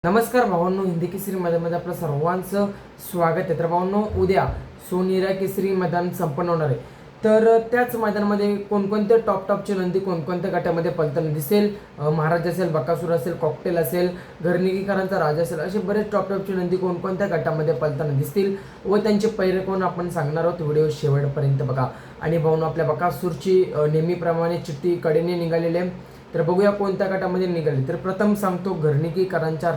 नमस्कार भावांनो, हिंदी केसरी मैदानामध्ये आपलं सर्वांचं स्वागत आहे. तर भावांनो, उद्या सोनेरा केसरी मैदान संपन्न होणार आहे. तर त्याच मैदानामध्ये कोणकोणते टॉपचे नंदी कोणकोणत्या गटामध्ये पळताना दिसेल, महाराज असेल, बकासूर असेल, कॉकटेल असेल, घरनिकीकरांचा राजा असेल, असे बरेच टॉपचे नंदी कोणकोणत्या गटामध्ये पळताना दिसतील व त्यांचे पैरे कोण आपण सांगणार आहोत. व्हिडिओ शेवटपर्यंत बघा. आणि भावांनो, आपल्या बकासूरची नेहमीप्रमाणे चिठ्ठी कडेने निघालेली आहे. तर बघूया कोणत्या गटामध्ये निघाले. तर प्रथम सांगतो घरनिकीकरांचा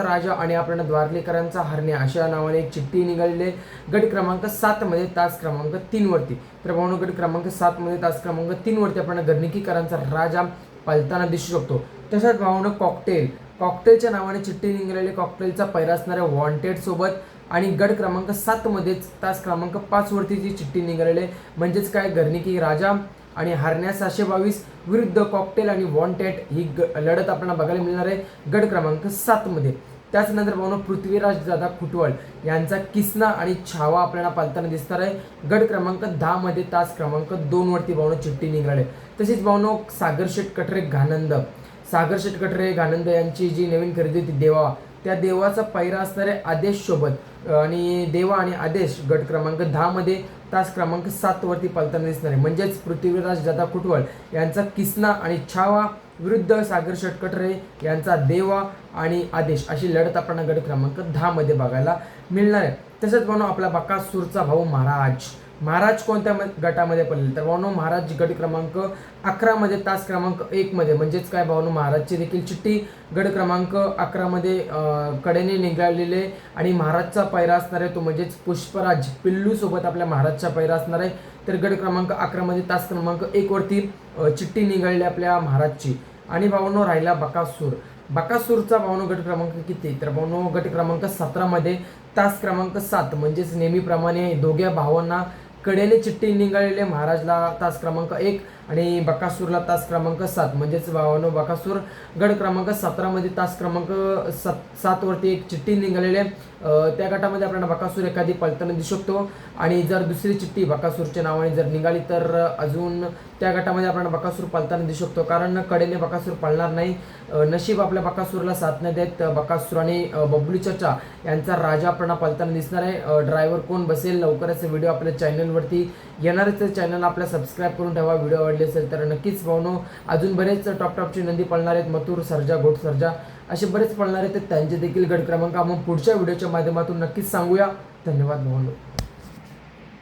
राजा आणि आपल्याला द्वारलीकरांचा हरण्या अशा नावाने एक चिठ्ठी निघालेली आहे. गट क्रमांक 7 मध्ये तास क्रमांक 3 वरती. तर भावनो, गट क्रमांक 7 मध्ये तास क्रमांक 3 वरती आपल्याला घरनिकीकरांचा राजा पळताना दिसू शकतो. तसंच भावनो, कॉकटेलच्या नावाने चिठ्ठी निघालेली. कॉकटेलचा पैरा असणाऱ्या वॉन्टेड सोबत आणि गट क्रमांक 7 मध्येच तास क्रमांक 5 वरती जी चिठ्ठी निघालेली आहे. म्हणजेच काय, घरनिकी राजा आणि हरण्या 722 विरुद्ध कॉकटेल आणि वॉन्टेड ही लढत आपल्याला बघायला मिळणार आहे गट क्रमांक 7 मध्ये. त्याचनंतर भावनो, पृथ्वीराज दादा खुटवळ यांचा किसना आणि छावा आपल्याला पालताना दिसणार आहे गट क्रमांक 10 मध्ये तास क्रमांक 2 वरती भावनो चिठ्ठी निघाली. तसेच भावनो, सागर शेठ कटरे गानंद यांची जी नवीन खरेदी होती देवा, त्या देवाचा पैरा असणारे आदेश सोबत आणि देवा आणि आदेश गट क्रमांक 10 मध्ये तास क्रमांक 7 वरती पळताना दिसणार आहे. म्हणजेच पृथ्वीराज दादा खुटवळ यांचा किसना आणि छावा विरुद्ध सागर शेटकटरे यांचा देवा आणि आदेश अशी लढत आपल्याला गट क्रमांक 10 मध्ये बघायला मिळणार आहे. तसंच म्हणून आपला बकासूरचा भाऊ महाराज कोणत्या गटामध्ये पडले. तर भावनो, महाराज गट क्रमांक 11 मध्ये तास क्रमांक 1 मध्ये. म्हणजेच काय भावनो, महाराजची देखील चिठ्ठी गट क्रमांक 11 मध्ये कडेने निघालेले आणि महाराजचा पैरा असणार आहे तो म्हणजेच पुष्पराज पिल्लू सोबत आपल्या महाराजचा पैरा असणार आहे. तर गट क्रमांक 11 मध्ये तास क्रमांक 1 वरती चिठ्ठी निघालेली आपल्या महाराजची. आणि भावनो, राहिला बकासूरचा भावनो गट क्रमांक किती. तर भावनो, गट क्रमांक 17 मध्ये तास क्रमांक 7. म्हणजेच नेहमीप्रमाणे दोघ्या भावांना कडेने चिठ्ठी निघालेले. महाराजला तास क्रमांक 1 आणि बकासूरला तास क्रमांक 7. म्हणजेच भावानो, बकासूर गट क्रमांक 17 मध्ये तास क्रमांक 7 वरती एक चिठ्ठी निघालेली आहे. त्या गटामध्ये आपल्याला बकासूर एखादी पळताना दिसू शकतो. आणि जर दुसरी चिठ्ठी बकासूरच्या नावाने जर निघाली तर अजून त्या गटामध्ये आपल्याला बकासूर पळताना दिसू शकतो. कारण कडेने बकासूर पळणार नाही. नशीब आपल्या बकासूरला साथ नाही देत. बकासूर आणि बबलू चचा यांचा राजा आपल्याला पळताना दिसणार आहे. ड्रायव्हर कोण बसेल, लवकरच व्हिडिओ आपल्या चॅनलवरती येणारच. चॅनल आपल्या सबस्क्राईब करून ठेवा. व्हिडिओ आवडले असेल तर नक्कीच भावनो, अजून बरेच टॉपची नंदी पळणार आहेत. मथुर सर्जा, घोट सर्जा असे बरेच पळणार आहेत. त्यांचे देखील गट क्रमांक आपण पुढच्या व्हिडिओच्या माध्यमातून नक्कीच सांगूया. धन्यवाद भावनो.